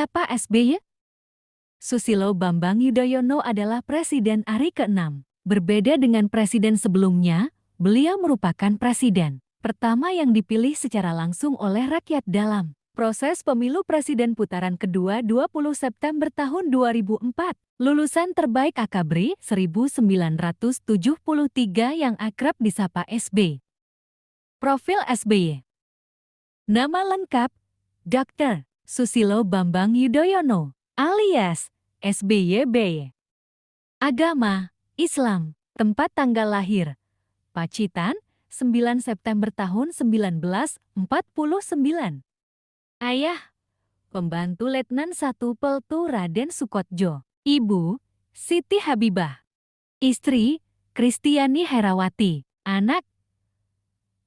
Siapa SBY? Susilo Bambang Yudhoyono adalah Presiden RI ke-6. Berbeda dengan presiden sebelumnya, beliau merupakan presiden pertama yang dipilih secara langsung oleh rakyat dalam proses pemilu presiden putaran kedua 20 September tahun 2004. Lulusan terbaik Akabri 1973 yang akrab disapa SB. Profil SBY. Nama lengkap, Dr. Susilo Bambang Yudhoyono, alias SBY. Agama, Islam. Tempat tanggal lahir, Pacitan, 9 September tahun 1949. Ayah, Pembantu Letnan 1 Peltu Raden Sukotjo. Ibu, Siti Habibah. Istri, Kristiani Herawati. Anak,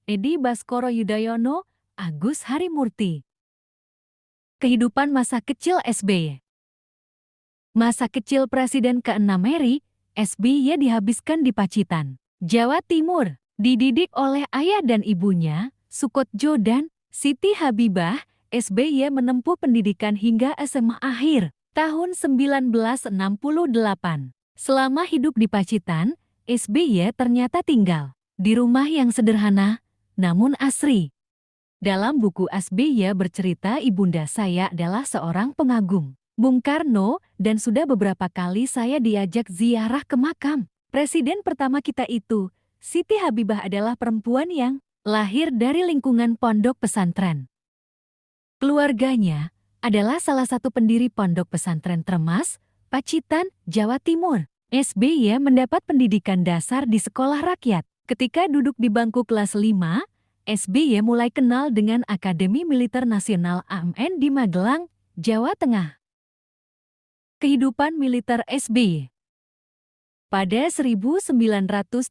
Edi Baskoro Yudhoyono, Agus Harimurti. Kehidupan masa kecil SBY. Masa kecil Presiden ke-6 RI, SBY dihabiskan di Pacitan, Jawa Timur. Dididik oleh ayah dan ibunya, Sukotjo dan Siti Habibah, SBY menempuh pendidikan hingga SMA akhir tahun 1968. Selama hidup di Pacitan, SBY ternyata tinggal di rumah yang sederhana, namun asri. Dalam buku SBY bercerita ibunda saya adalah seorang pengagum Bung Karno dan sudah beberapa kali saya diajak ziarah ke makam presiden pertama kita itu. Siti Habibah adalah perempuan yang lahir dari lingkungan pondok pesantren. Keluarganya adalah salah satu pendiri pondok pesantren Tremas, Pacitan, Jawa Timur. SBY mendapat pendidikan dasar di sekolah rakyat. Ketika duduk di bangku kelas 5, SBY mulai kenal dengan Akademi Militer Nasional AMN di Magelang, Jawa Tengah. Kehidupan militer SBY. Pada 1970,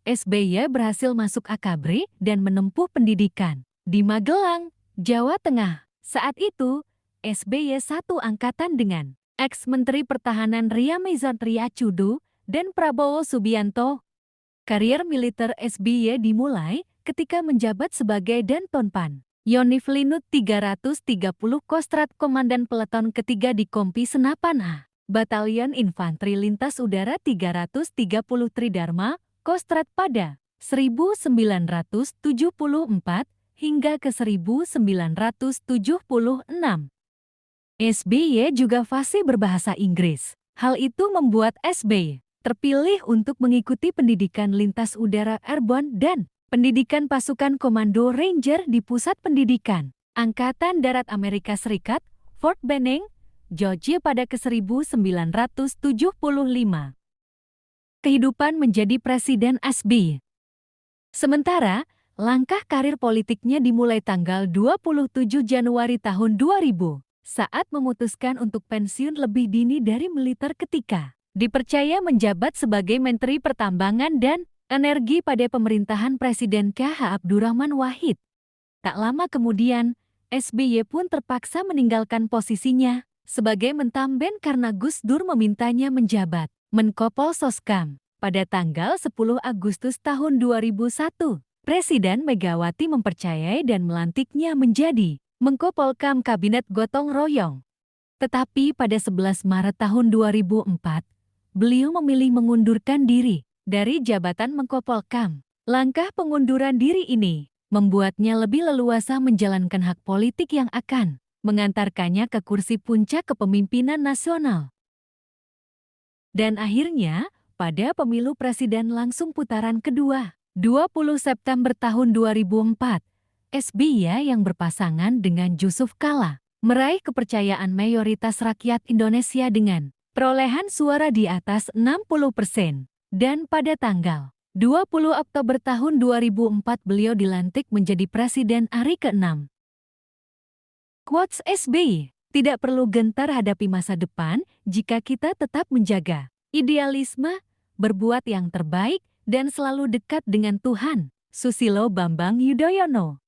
SBY berhasil masuk Akabri dan menempuh pendidikan di Magelang, Jawa Tengah. Saat itu, SBY satu angkatan dengan ex-Menteri Pertahanan Ria Mizon Triacudu dan Prabowo Subianto. Karier militer SBY dimulai ketika menjabat sebagai Dantonpan Yonif Linut 330 Kostrat Komandan Peleton ketiga di Kompi Senapan A. Batalion Infanteri Lintas Udara 330 Tridharma, Kostrat pada 1974 hingga ke 1976. SBY juga fasih berbahasa Inggris. Hal itu membuat SBY terpilih untuk mengikuti pendidikan lintas udara Airborne dan pendidikan pasukan Komando Ranger di Pusat Pendidikan Angkatan Darat Amerika Serikat, Fort Benning, Georgia pada ke-1975. Kehidupan menjadi Presiden SBY. Sementara, langkah karir politiknya dimulai tanggal 27 Januari tahun 2000, saat memutuskan untuk pensiun lebih dini dari militer ketika dipercaya menjabat sebagai Menteri Pertambangan dan Energi pada pemerintahan Presiden K.H. Abdurrahman Wahid. Tak lama kemudian, SBY pun terpaksa meninggalkan posisinya sebagai Mentamben karena Gus Dur memintanya menjabat Menko Polsoskam. Pada tanggal 10 Agustus tahun 2001, Presiden Megawati mempercayai dan melantiknya menjadi Menko Polkam Kabinet Gotong Royong. Tetapi pada 11 Maret tahun 2004, beliau memilih mengundurkan diri dari jabatan Menko Polkam. Langkah pengunduran diri ini membuatnya lebih leluasa menjalankan hak politik yang akan mengantarkannya ke kursi puncak kepemimpinan nasional. Dan akhirnya, pada pemilu presiden langsung putaran kedua, 20 September tahun 2004, SBY yang berpasangan dengan Jusuf Kalla meraih kepercayaan mayoritas rakyat Indonesia dengan perolehan suara di atas 60%. Dan pada tanggal 20 Oktober tahun 2004 beliau dilantik menjadi Presiden RI ke-6. Quotes SBY, tidak perlu gentar hadapi masa depan jika kita tetap menjaga idealisme, berbuat yang terbaik, dan selalu dekat dengan Tuhan. Susilo Bambang Yudhoyono.